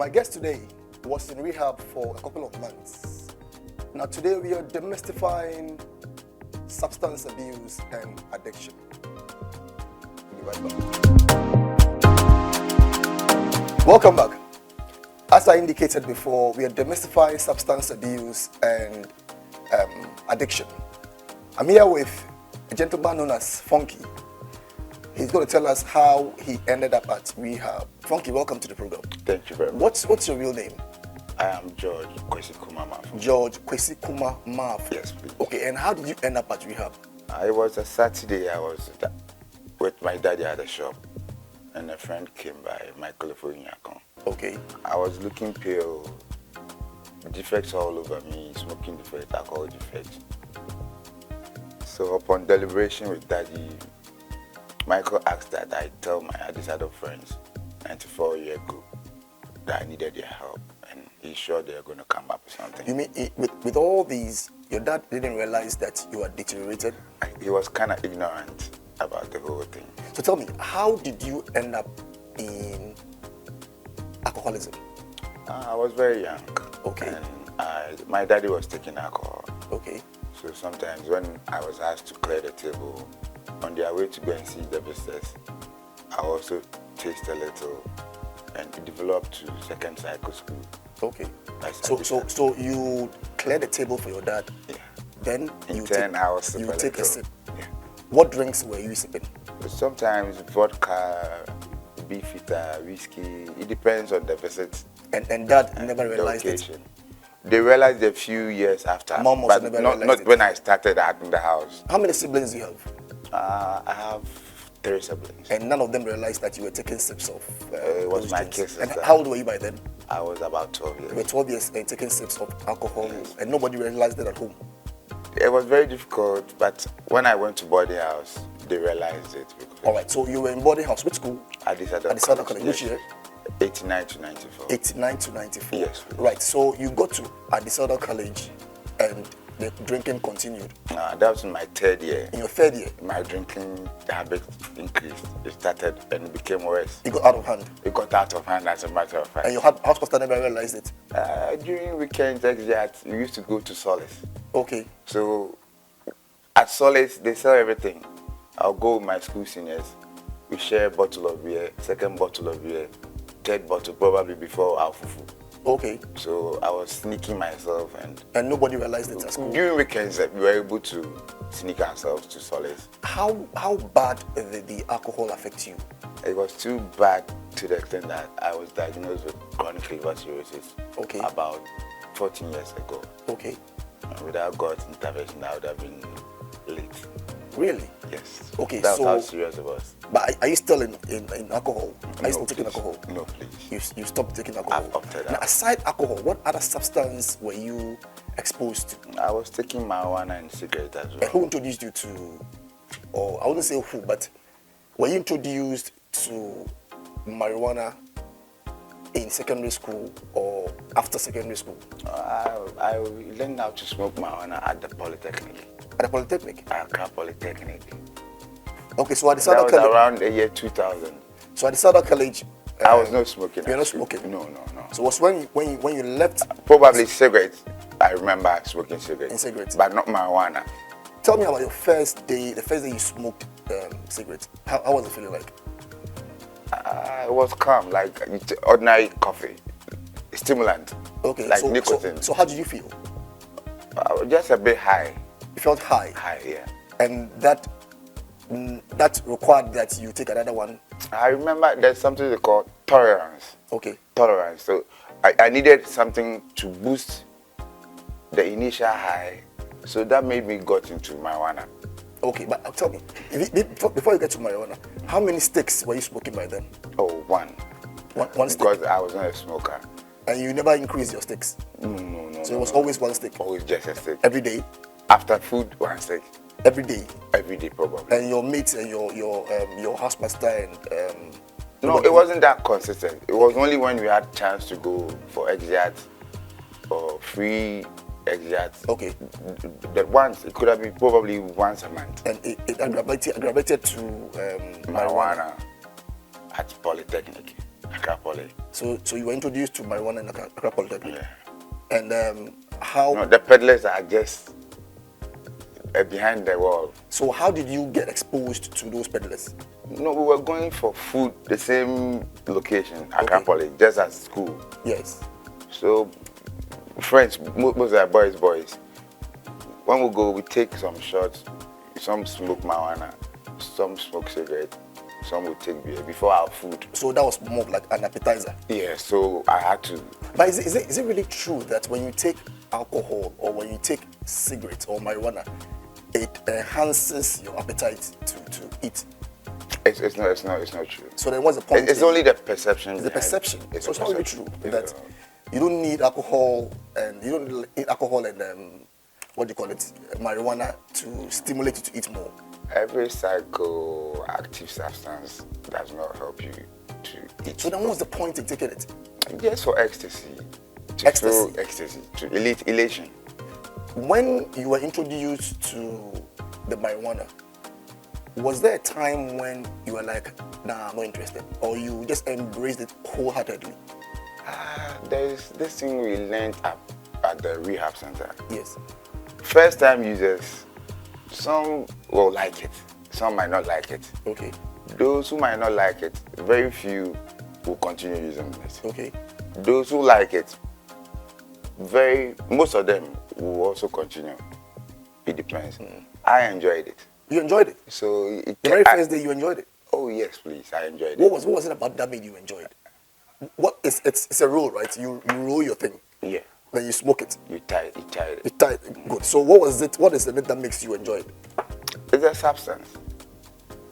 My guest today was in rehab for a couple of months. Now today we are demystifying substance abuse and addiction. We'll be right back. Welcome back. As I indicated before, we are demystifying substance abuse and addiction. I'm here with a gentleman known as Funky. He's going to tell us how he ended up at rehab. Funky, welcome to the program. Thank you very much. What's your real name? I am George Kwesi Kuma Maf. George Kwesi Kuma Maf. Yes, please. Okay, and how did you end up at rehab? It was a Saturday. I was with my daddy at the shop, and a friend came by, Michael Foyinyakon. Okay. I was looking pale, defects all over me, smoking defects, alcohol defects. So upon deliberation with daddy, Michael asked that I tell my other side of friends, 94 years ago, that I needed their help, and he's sure they're going to come up with something. You mean with all these, your dad didn't realize that you are deteriorated? He was kind of ignorant about the whole thing. So tell me, how did you end up in alcoholism? I was very young. Okay. And my daddy was taking alcohol. Okay. So sometimes when I was asked to clear the table, on their way to go and see the visitors, I also taste a little, and it developed to second cycle school. Okay. So you clear the table for your dad. Yeah. Then in 10 hours you take a sip. Yeah. What drinks were you sipping? Sometimes vodka, beefeater, whiskey. It depends on the visit. And dad never realized it. They realized a few years after. Mom also never realized not it. when I started out in the house. How many siblings do you have? I have 3 siblings. And none of them realized that you were taking sips of it was my drinks. kids. And how old were you by then? I was about 12 years. You were 12 years and taking sips of alcohol, and nobody realized it at home. It was very difficult, but when I went to boarding house, they realized it. All right, so you were in boarding house. Which school? At the College. Which year? 89 to 94. 89 to 94. Yes. Right, so you got to Adisada College and the drinking continued. That was in my 3rd year. In your 3rd year? My drinking habit increased. It started and it became worse. It got out of hand? It got out of hand, as a matter of fact. And your house pastor never realized it? During weekends, we used to go to Solace. Okay. So at Solace, they sell everything. I'll go with my school seniors. We share a bottle of beer, second bottle of beer, 3rd bottle probably before our fufu. Okay. So I was sneaking myself and nobody realized it at school? During weekends, we were able to sneak ourselves to Solace. How bad did the alcohol affect you? It was too bad to the extent that I was diagnosed with chronic liver cirrhosis. Okay. About 14 years ago. Okay. And without God's intervention, I would have been late. Really? Yes. Okay, That's so how serious it was. But are you still in alcohol? Are you still taking please. alcohol? No, please. You stopped taking alcohol? I've opted Now, out. aside alcohol, what other substance were you exposed to? I was taking marijuana and cigarettes as And well. who introduced you to, or I wouldn't say who, but were you introduced to marijuana in secondary school or after secondary school? I learned how to smoke marijuana at the Polytechnic. At the Polytechnic? Accra Polytechnic. Okay, so at the That Southern was College. around the year 2000. So at the Southern College. I was not smoking. You're not actually. smoking? No. So it was when you left. Probably cigarettes. I remember smoking cigarettes. In cigarettes. But not marijuana. Tell me about your first day, the first day you smoked cigarettes. How was it feeling like? It was calm, like ordinary coffee, stimulant. Okay, like nicotine. So how did you feel? Just a bit high. You felt high? High, yeah. And that required that you take another one? I remember there's something they call tolerance. Okay. Tolerance. So I needed something to boost the initial high. So that made me got into marijuana. Okay, but tell me, before you get to marijuana, how many sticks were you smoking by then? Oh, one. One stick? Because I was not a smoker. And you never increased your sticks? No. So it was always one stick? Always just a stick. Every day? After food, one stick. Every day? Every day, probably. And your mates and your housemaster and... No, it wasn't that consistent. It was only when we had chance to go for exit or free exit. Okay. That once, it could have been probably once a month. And it aggravated to marijuana. At Polytechnic. Accra Poly. So you were introduced to marijuana in Accra Polytechnic. Yeah. And how? No, the peddlers are just behind the wall. So how did you get exposed to those peddlers? No, we were going for food, the same location, Accra Okay. Poly, just as school. Yes. So, friends, most of the boys. When we go, we take some shots. Some smoke marijuana, some smoke cigarette, some will take beer before our food. So that was more of like an appetizer. Yeah, so I had to. But is it really true that when you take alcohol or when you take cigarettes or marijuana, it enhances your appetite to eat? It's not true. So then what's the point? It's only the perception. It's the perception. It's So it's not really true It's that you don't need alcohol and you don't need alcohol and what do you call it, marijuana to stimulate you to eat more. Every psychoactive substance does not help you to eat. So then what's the point in taking it? Just for ecstasy. To Ecstasy. feel ecstasy, to elation. When you were introduced to the marijuana, was there a time when you were like, nah, I'm not interested, or you just embraced it wholeheartedly? There's this thing we learned at the rehab center. Yes. First time users, some will like it, some might not like it. Okay. Those who might not like it, very few will continue using it. Okay. Those who like it, most of them will also continue. It depends. I enjoyed it. You enjoyed it? So The very first day you enjoyed it? Oh yes, please, I enjoyed it. What was it about that made you enjoy it? It's a roll, right? You roll your thing, Yeah, then you smoke it. you tied it. You tie it. Good. So what was it? What is the it that makes you enjoy it? It's a substance.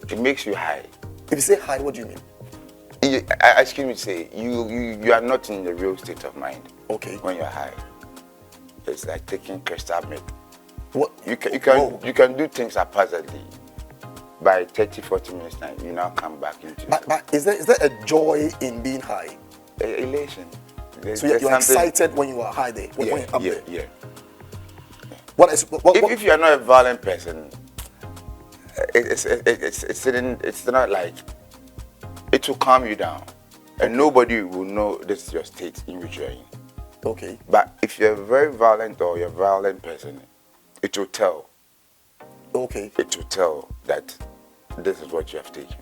It makes you high. If you say high, what do you mean? Excuse me to say, you are not in the real state of mind Okay. when you're high. It's like taking crystal meth. What? You Whoa. can do things haphazardly. By 30-40 minutes time, you now come back into But is there a joy in being high? elation. So you're excited when you are high there, when you're up there. Yeah. What is what? If you are not a violent person, it's not like it will calm you down, and nobody will know this is your state in which you are in. Okay. But if you're very violent or you're a violent person, it will tell. Okay. It will tell that this is what you have taken.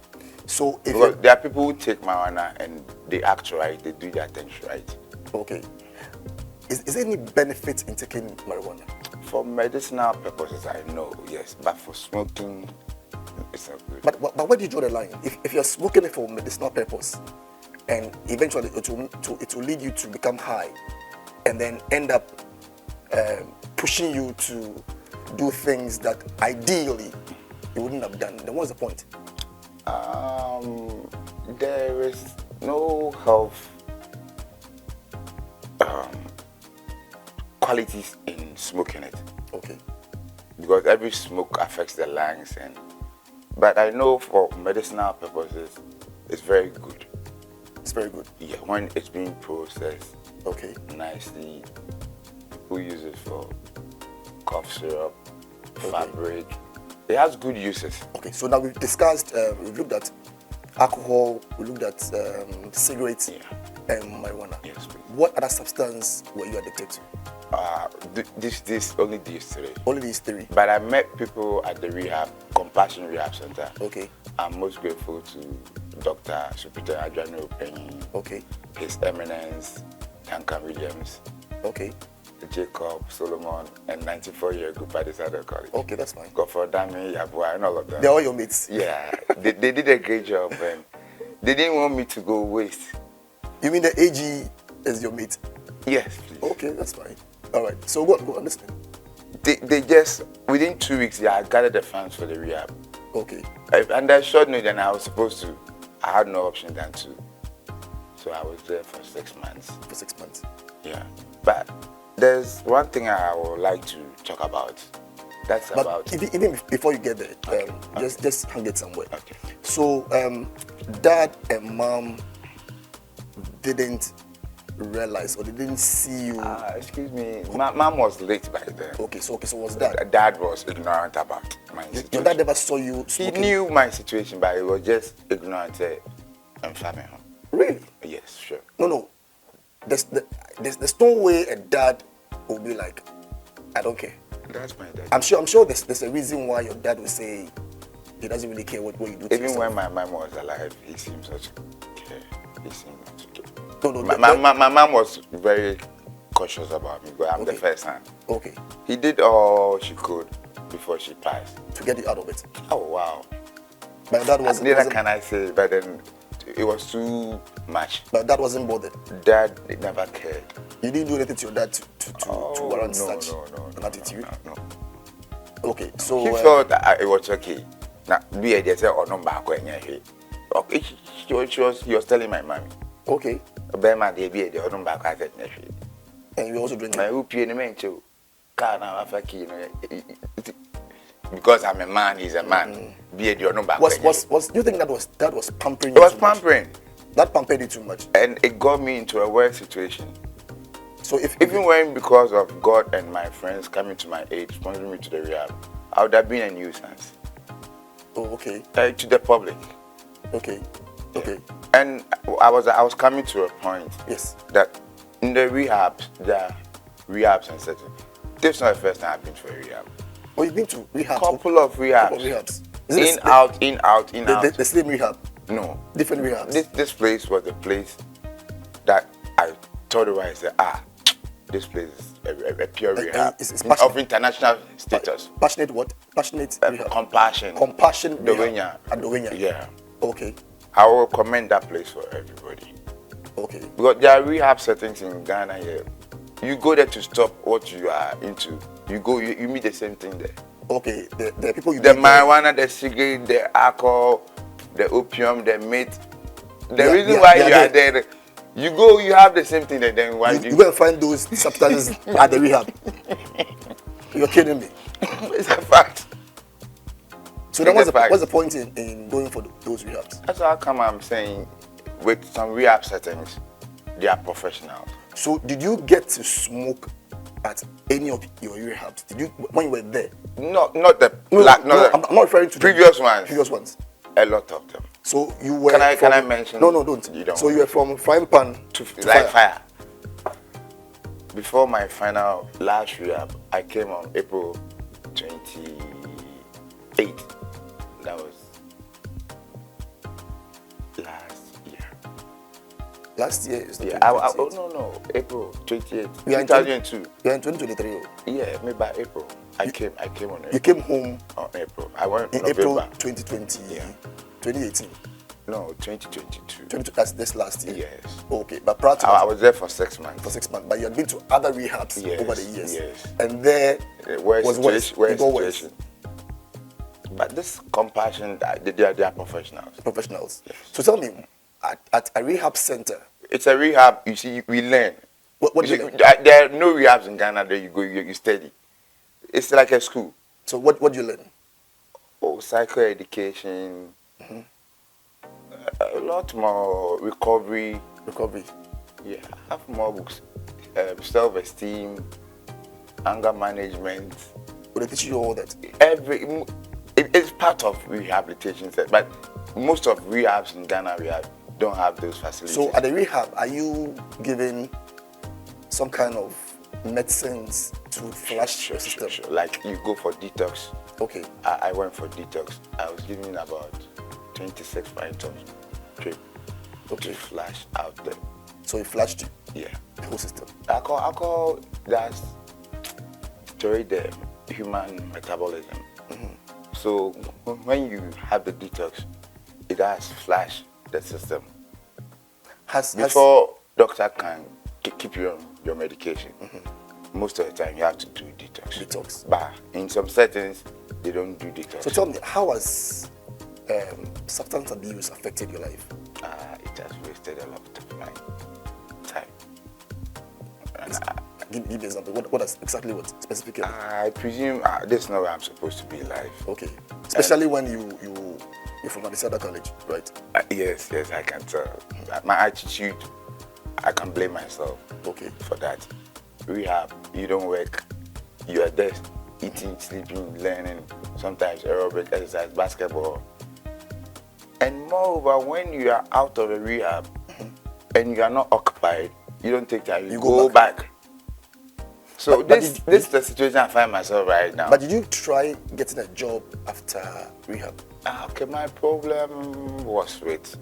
So if Because there are people who take marijuana and they act right, they do their things right. okay, is there any benefit in taking marijuana? For medicinal purposes, I know, yes, but for smoking, it's not good. But where do you draw the line? If you're smoking it for medicinal purpose, and eventually it will lead you to become high, and then end up pushing you to do things that ideally you wouldn't have done, then what's the point? There is no health qualities in smoking it, Okay. because every smoke affects the lungs, but I know for medicinal purposes it's very good. It's very good. Yeah, when it's being processed Okay. nicely, people use it for cough syrup, fabric. It has good uses. Okay. So now we've discussed, we've looked at alcohol, we looked at cigarettes, and marijuana. Yes, please. What other substance were you addicted to? Only these three. Only these three. But I met people at the Compassion Rehab Center. Okay. I'm most grateful to Dr. Supita Adjano Penny, Okay. His Eminence, Duncan Williams, Okay. Jacob Solomon, and 94-year group at this other college. Okay, that's fine. Godfrey Dami, Yabua, and all of them. They're all your mates. Yeah, they did a great job, and they didn't want me to go waste. You mean the AG is your mate? Yes, please. Okay, that's fine. All right. So go on, listen. They just, within 2 weeks, I gathered the funds for the rehab. Okay. And I showed me that I was supposed to. I had no option than to. So I was there for 6 months. For 6 months. Yeah. But there's one thing I would like to talk about. That's But about. even before you get there, Okay. just hang it somewhere. Okay. So dad and mom didn't realize or they didn't see you. Excuse me. Mom was late by then. Okay, so was dad? Dad was ignorant about my situation. Your dad never saw you He smoking? knew my situation, but he was just ignorant. And family. Really? Yes, sure. No. There's no way a dad will be like, I don't care. That's my dad. I'm sure there's a reason why your dad will say he doesn't really care what you do to Even yourself. when my mom was alive, he seems not to care. He seemed not to care. No, My mom was very cautious about me, but I'm the Okay. first son. Okay. He did all she could before she passed. To get you out of it. Oh, wow. But that wasn't. Neither can I say, but then it was too much. But that wasn't bothered. Dad never cared. You didn't do anything to your dad to warrant such no, an attitude. No. Okay, so He felt that it was okay. Now, be a just or no back when you're okay. He was telling my mommy. okay, Obama, they be a no back at it. and you also drinking. My hope you in too. Car now, because I'm a man, he's a man. Be a no back. Was do you think that was pampering It you was too much? pampering. That pampered you too much. And it got me into a worse situation. So if Even when, because of God and my friends coming to my aid, sponsoring me to the rehab, I would have been a nuisance oh, okay, to the public. okay. And I was coming to a point Yes. that in the rehabs, there are rehabs and certain. This is not the first time I've been to a rehab. Oh, you've been to rehab. Couple of rehabs. Couple of rehabs. Is it In, out, in, out, in, out. The same rehab. No. Different rehabs. This place was the place that I thought about. I said, this place is a pure rehab it's of international status. Passionate what? Passionate rehab. Compassion. Compassion Dowenya. At Dowenya. Yeah. Okay. I will commend that place for everybody. Okay. Because there are rehab settings in Ghana here. You go there to stop what you are into. You meet the same thing there. Okay. The people you The meet there- marijuana, the cigarette, the alcohol, the opium, the meat. The Yeah, reason yeah, why they are you are there, you go, you have the same thing. And then why do you go and find those substances at the rehab. You're kidding me. It's a fact. So then It's a fact. what's the point in going for those rehabs? That's how come I'm saying with some rehab settings, they are professionals. So did you get to smoke at any of your rehabs? Did you when you were there? Not the No, black, no, not I'm not referring to the previous ones. Previous ones. A lot of them. So you were. Can I from- mention? No, don't. You don't So you were from frying pan to to like fire. fire. Before my final last rehab, I came on April 28. That was last year. Last year is the Yeah, 2028. no, April 28, We are in 2002. You're in 2023. oh. Yeah, maybe by April. I came on April. You came home On April. I went in November. April 2020. Yeah. 2018. No, 2022. That's this last year. Yes. Okay, but prior to I that, was there for 6 months. for 6 months, but you had been to other rehabs Yes, over the years. yes. And there Where was worse. situation, where It got worse. situation. But this compassion, they are professionals. Professionals. Yes. So tell me, at a rehab center, It's a rehab. You see, we learn. what do You you see, learn? there are no rehabs in Ghana. There you go, you study. It's like a school. So what do you learn? Oh, psycho education. A lot more recovery. Recovery. Yeah, have more books. Self-esteem, anger management. Will they teach you all that? It's part of rehabilitation, but most of rehabs in Ghana don't have those facilities. So at the rehab, are you given some kind of medicines to flush your system? Sure. Like you go for detox. Okay. I went for detox. I was given about 26 pints of trip to flush out there. So it flushed you, Yeah. the whole system. Alcohol that's destroyed the human metabolism. So when you have the detox, it has flushed the system. Before doctor can keep you on your medication, most of the time you have to do detox. Detox. But in some settings, they don't do detox. So tell me, how has substance abuse affected your life? It has wasted a lot of my time. And Give me an example. What specifically? I presume this is not where I'm supposed to be in life. Okay. Especially when you're from Adisada College, right? Yes, I can tell. My attitude, I can blame myself Okay. for that. Rehab, you don't work, you are there eating, sleeping, learning, sometimes aerobic exercise, basketball. And moreover, when you are out of a rehab, and you are not occupied, you don't take time, you go go back. So But this is the situation I find myself right now. But did you try getting a job after rehab? Okay, my problem was with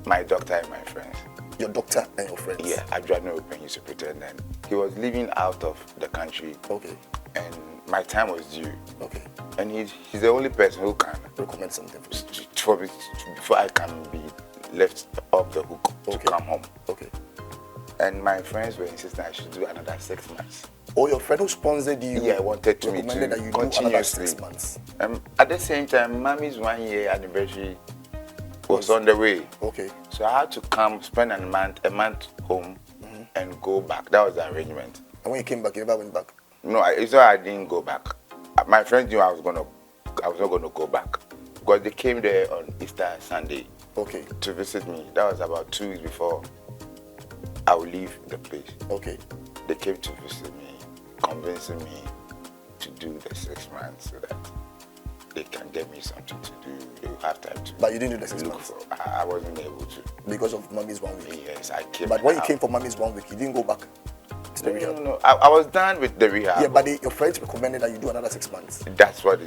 my doctor and my friends. Your doctor and your friends? Yeah, I tried no open to pretend, and he was living out of the country. Okay. And my time was due. Okay. And he's the only person who can recommend something for me before I can be left off the hook to come home. Okay. And my friends were insisting I should do another 6 months. Or your friend who sponsored you? Yeah, wanted to recommended that you do another 6 months. At the same time, Mommy's 1 year anniversary was on the way. Okay. So I had to come spend a month home and go back. That was the arrangement. And when you came back, you never went back? No, it's not I didn't go back. My friends knew I was not gonna go back because they came there on Easter Sunday. Okay. To visit me. That was about 2 weeks before I would leave the place. Okay. They came to visit me, convincing me to do the 6 months so that they can get me something to do. They will have time to. But you didn't do the 6 months? I wasn't able to. Because of Mommy's 1 week? Yes, I came. But when you came for Mommy's 1 week, you didn't go back to the rehab? No. I was done with the rehab. Yeah, but your friends recommended that you do another 6 months. That's what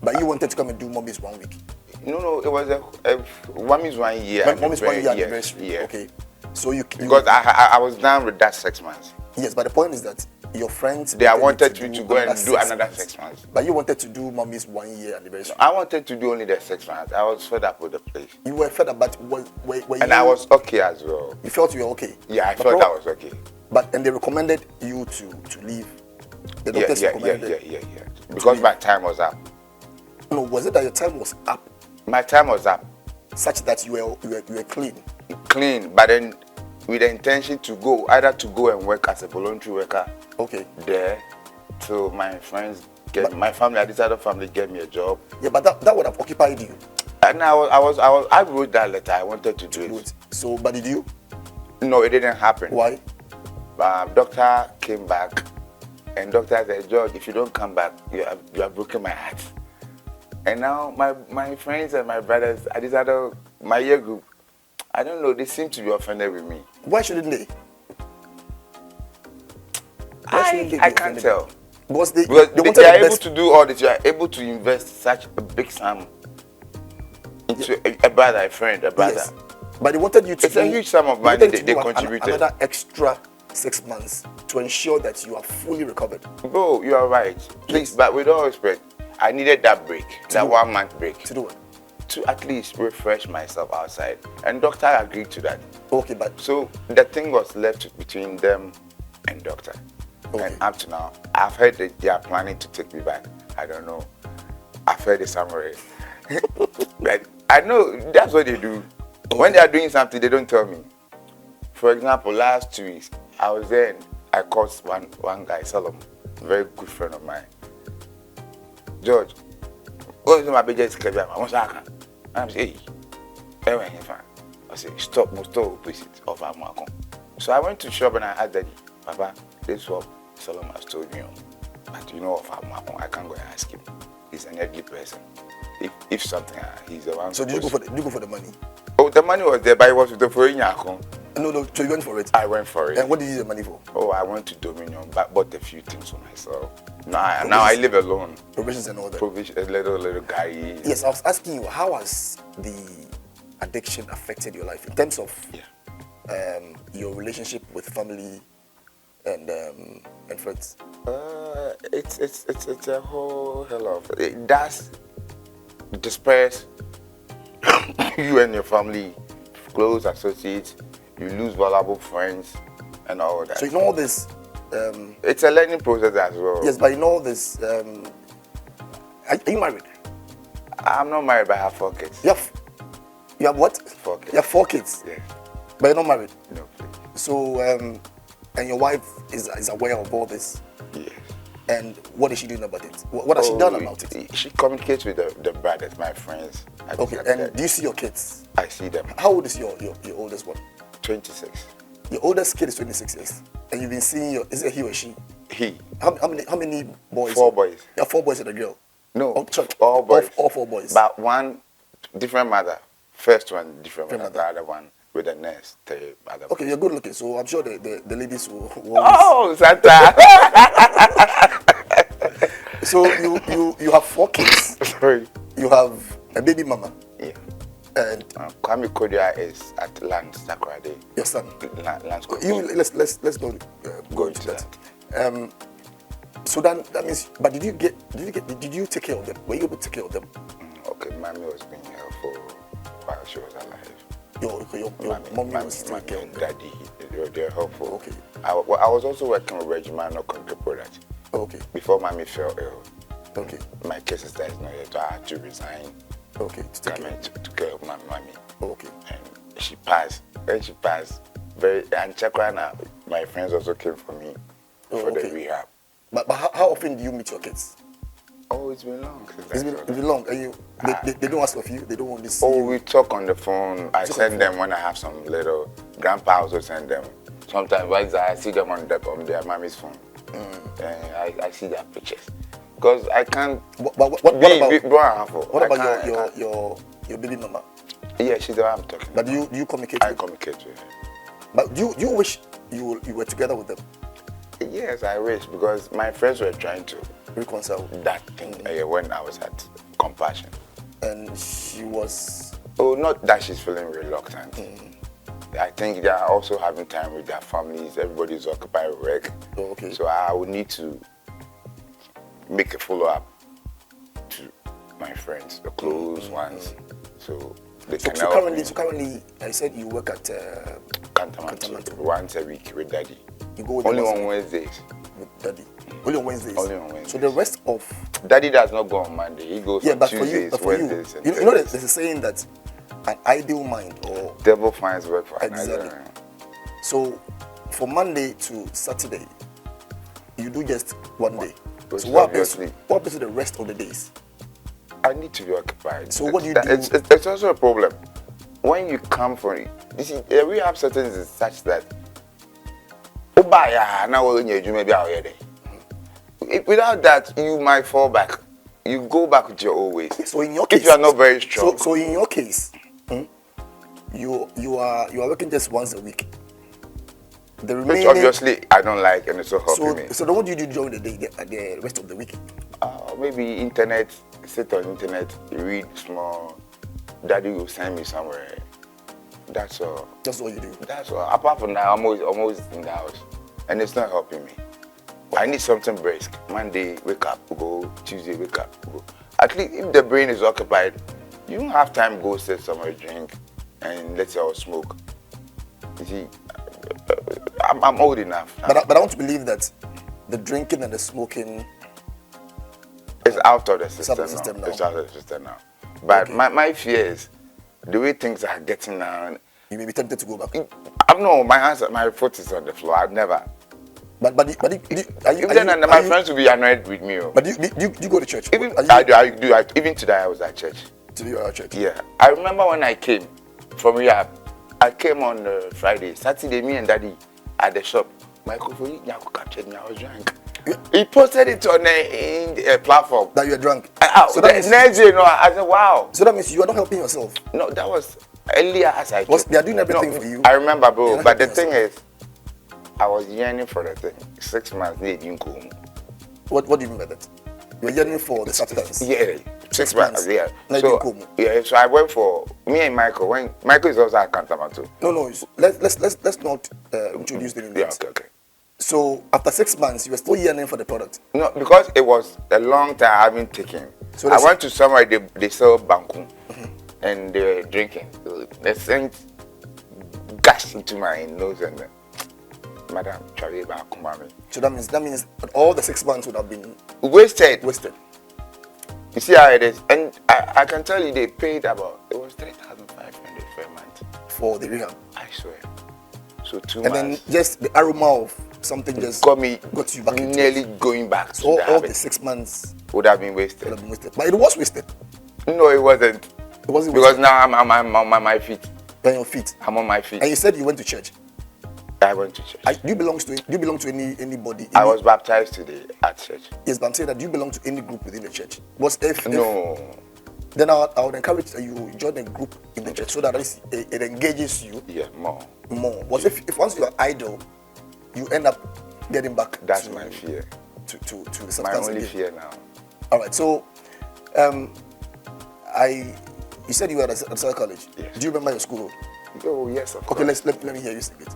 but you wanted to come and do Mommy's 1 week? No, it was a Mommy's 1 year. Mommy's 1 year anniversary? Yeah. Okay. So you because I was done with that 6 months. Yes, but the point is that your friends wanted you to go and do another 6 months. But you wanted to do Mommy's 1 year anniversary. No, I wanted to do only the 6 months. I was fed up with the place. You were fed up, but were and I was okay as well. You felt you were okay? Yeah, I felt I was okay. And they recommended you to leave. The doctors recommended. Yeah. Because my time was up. No, was it that your time was up? My time was up. Such that you were clean. Clean, but then with the intention to go and work as a voluntary worker. Okay. There, so my friends my family, this other family gave me a job. Yeah, but that would have occupied you. And I wrote that letter. I wanted to do it. So, but did you? No, it didn't happen. Why? Doctor came back, and doctor said, George, if you don't come back, you have broken my heart. And now my friends and my brothers, my year group, I don't know, they seem to be offended with me. Why shouldn't they? I can't tell. Because they are able to do all this. You are able to invest such a big sum into a brother, a friend, a brother. Yes. But they wanted you to. It's a huge sum of money they contributed. Another extra 6 months to ensure that you are fully recovered. Bro, you are right. Please, but with all respect, I needed that break, that 1 month break. To do what? To at least refresh myself outside. And doctor agreed to that. Okay, but. So the thing was left between them and doctor. Okay. And up to now, I've heard that they are planning to take me back. I don't know. I've heard it somewhere. But I know that's what they do. Okay. When they are doing something, they don't tell me. For example, last 2 weeks, I was there and I called one guy, Solomon, a very good friend of mine. George, what is my biggest career? I want to I'm saying, hey, I say, stop opposite of Amako. So I went to shop and I asked Daddy, Papa, this is what Solomon has told me. But you know of Amako, I can't go and ask him. He's an elderly person. If something, he's the one. So did you go for the money? Oh, the money was there, but it was with the foreign account. No, so you went for it? I went for it. And what did you use the money for? Oh, I went to Dominion, but bought a few things for myself. Now I live alone. Provisions and all that. A little guy. Yes, I was asking you, how has the addiction affected your life in terms of your relationship with family and friends? It's a whole hell of it. Does disperse you and your family, close associates. You lose valuable friends and all that. So in all this, it's a learning process as well. Yes, but in all this, are you married? I'm not married, but I have 4 kids. You have what? 4 kids. You have 4 kids? Yes. But you're not married? No, please. So, and your wife is aware of all this? Yes. And what is she doing about it? What has she done about it? She communicates with the brothers, my friends. Okay, and do you see your kids? I see them. How old is your oldest one? 26. Your oldest kid is 26 years. And you've been seeing is it he or she? He. How many boys? 4 boys. You have 4 boys and a girl? No, sorry, all boys. All 4 boys. But one different mother, First one different Different mother, the other one with a nurse. The other Okay, you're good looking, so I'm sure the ladies will Oh, always... Santa! So you have 4 kids. Sorry. You have a baby mama. Yeah. And Kwame Kodia is at Lance Sakrade. your son. Lance Let's go into that. So that means, but did you take care of them? Were you able to take care of them? Okay, mommy was being helpful while she was alive. Your mommy was taking care of them. Daddy, they're helpful. Okay. I was also working with Regiment of Concrete Products. Okay. Before mommy fell ill. Okay. My case is that is not yet, so I had to resign. Okay. To take care. To care of my mommy. Okay. And she passed. When she passed, and Chakwana, my friends also came for me for the rehab. But how often do you meet your kids? Oh, it's been long. It's been long. And they don't ask of you. They don't want to see Oh, you. we talk on the phone. I send them when I have some little. Grandpa also send them. Sometimes once I see them on their mommy's phone, and I see their pictures. Because I can't. What about your baby mama? Yeah, she's the one I'm talking. But do you communicate? I communicate with her. But do you wish you were together with them? Yes, I wish, because my friends were trying to Reconcile. that thing when I was at Compassion. And she was... Oh, not that she's feeling reluctant. I think they are also having time with their families. Everybody's occupied with work. Oh, okay. So I would need to make a follow-up to my friends, the close ones. So they can help me. So currently, I said you work at Cantamanto once a week with Daddy. You go with only them on Wednesdays. with Daddy. Only on Wednesdays. Only on Wednesdays. So the rest of... Daddy does not go on Monday. He goes on but Tuesdays, for you, Wednesdays, and you know there's a saying that an ideal mind or... devil finds work for Exactly. another. So for Monday to Saturday, you do just one day. Which So what obviously- happens to the rest of the days? I need to be occupied. So what do you do? It's also a problem. When you come for it, you see, the rehab settings is such that without that, you might fall back. You go back with your old ways. So in your case, if you are not very strong. So in your case, you are working just once a week. The Which remaining, obviously I don't like, and it's so helping me. So then what do you do during the day, the rest of the week? Maybe internet, sit on internet, read small. Daddy will send me somewhere. That's all. That's all you do. That's all. Apart from that, I'm always in the house, and it's not helping me. I need something brisk. Monday, wake up, go. Tuesday, wake up, go. At least if the brain is occupied, you don't have time to go sit somewhere, drink, and let's say or smoke. You see, I'm old enough now. But I want to believe that the drinking and the smoking... It's out of the system, out of the system now. It's out of the system now. But Okay. my fear is the way things are getting now. You may be tempted to go back. My foot is on the floor. I've never. But My friends will be annoyed with me. But do you go to church? Even I do. Even today I was at church. To your church? Yeah. I remember when I came from rehab. I came on Friday. Saturday, me and Daddy at the shop. Michael captured me. I was drunk. Yeah. He posted it on a platform. That you are drunk. So that next day, I said, wow. So that means you are not helping yourself. No, that was earlier as I came. They are doing everything for you. I remember, bro. But the helping thing is, I was yearning for the thing. 6 months, they didn't go home. What do you mean by that? You're yearning for the substance. Yeah, 6 months. Yeah. No, So I went for me and Michael. When Michael is also at Cantamanto. No. Let's not introduce the names. Yeah, okay. So after 6 months, you were still yearning for the product. No, because it was a long time I haven't taken. So I went to somewhere they sell banku, and they were drinking. They sent gas into my nose and Madam Chariba Kumami. So that means all the 6 months would have been wasted. You see how it is, and I can tell you they paid it was 3,500 for a month for the rehab. I swear. So 2 and months. Then just the aroma of something just got you back into nearly it. going back. So all the 6 months would have been wasted. But it was wasted. No, it wasn't. It wasn't because wasted. now I'm on my feet. You're on your feet. I'm on my feet. And you said you went to church. I went to church. Do you belong to anybody? I was baptized today at church. Yes, but I'm saying that do you belong to any group within the church? No. then I would encourage that you join a group in the church so that it engages you. Yeah, more. But if once you are idle, you end up getting back. That's my fear. To substance My only again. fear now. All right. So, you said you were at a college. Yes. Do you remember your school road? Oh yes, of Okay, course. let me hear you sing it.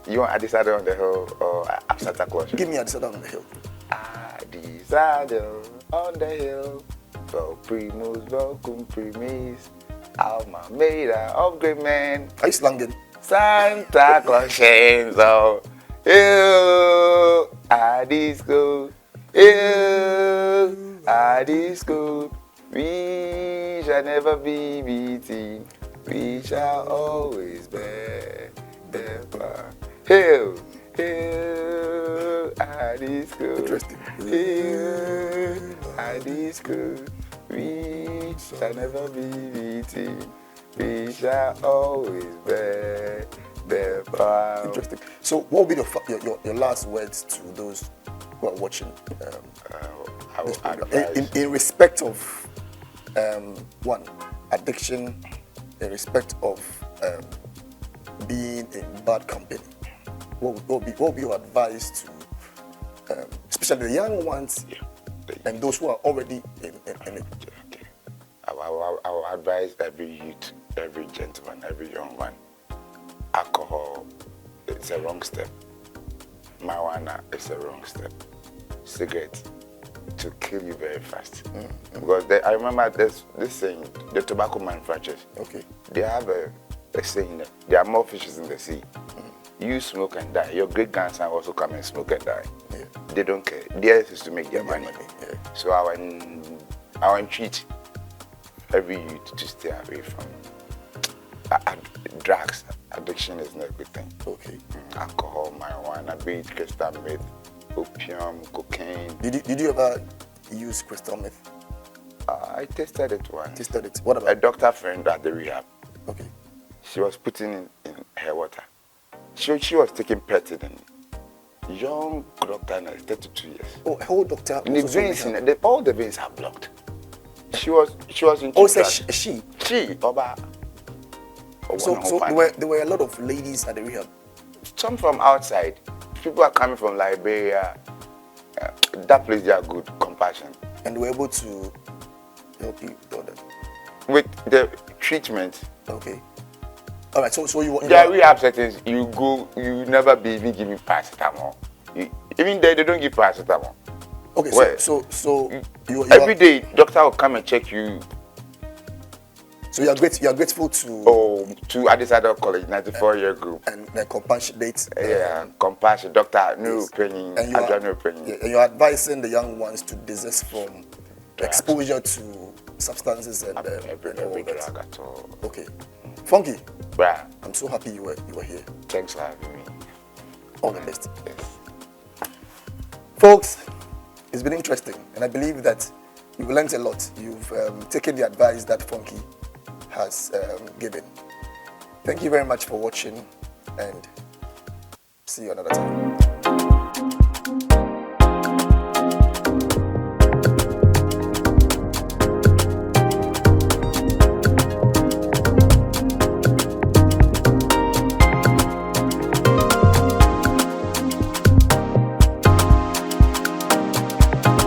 You want Adisado on the hill or Santa Claus? Give me a Adisada on the hill. Adisado on the hill, well primus, welcome primis, alma mater of great men. Are you slanging? Santa Claus shines on hill, Adisco, hill, Adisco. We shall never be beaten. We shall always bear the flag. Hill, hill, Adisco. Interesting. Hill, Adisco. We shall never be beaten. We shall always bear the flag. Interesting. So, what will be your last words to those who are watching I will this program? advise. In respect of one, addiction, in respect of being in bad company, what will be your advice to especially the young ones and those who are already in it? Okay. I will advise every youth, every gentleman, every young man. Alcohol, it's a wrong step. Marijuana is a wrong step. Cigarette, to kill you very fast. Because I remember this saying, the tobacco manufacturers, Okay. they have a saying that there are more fishes in the sea. You smoke and die. Your great grandson also come and smoke and die. Yeah. They don't care. Theirs is to make their money. Yeah. So I entreat every youth to stay away from drugs. Addiction is not a good thing. Okay. Alcohol, marijuana, weed, crystal meth, opium, cocaine. Did you ever use crystal meth? I tested it once. Tested it. What A about? doctor friend at the rehab, Okay. she was putting it in her water. She was taking Petidin. Young doctor, 32 years. Oh, a whole doctor. And the also veins rehab. in all the veins are blocked. She was in. Oh, it's a she. She, Oba. So there were a lot of ladies at the rehab. Some from outside. People are coming from Liberia. That place, they are good. Compassion. And they were able to help you with all that. With the treatment, Okay. All right. So you there are rehab settings. You go, you never be even given paracetamol. Even there, they don't give paracetamol. Okay. Well, So you Every day, doctor will come and check you. So you are grateful to To Adisado College, 94-year group. and the compassionate. Compassion, doctor, no Yes. opinion, And you I are, got no opinion. and you're advising the young ones to desist from exposure to substances and Every all that. drug at all. Okay. Funky, Bruh, I'm so happy you were here. thanks for having me. All the best. Yes. Folks, it's been interesting, and I believe that you've learned a lot. You've taken the advice that Funky has given. Thank you very much for watching, and see you another time.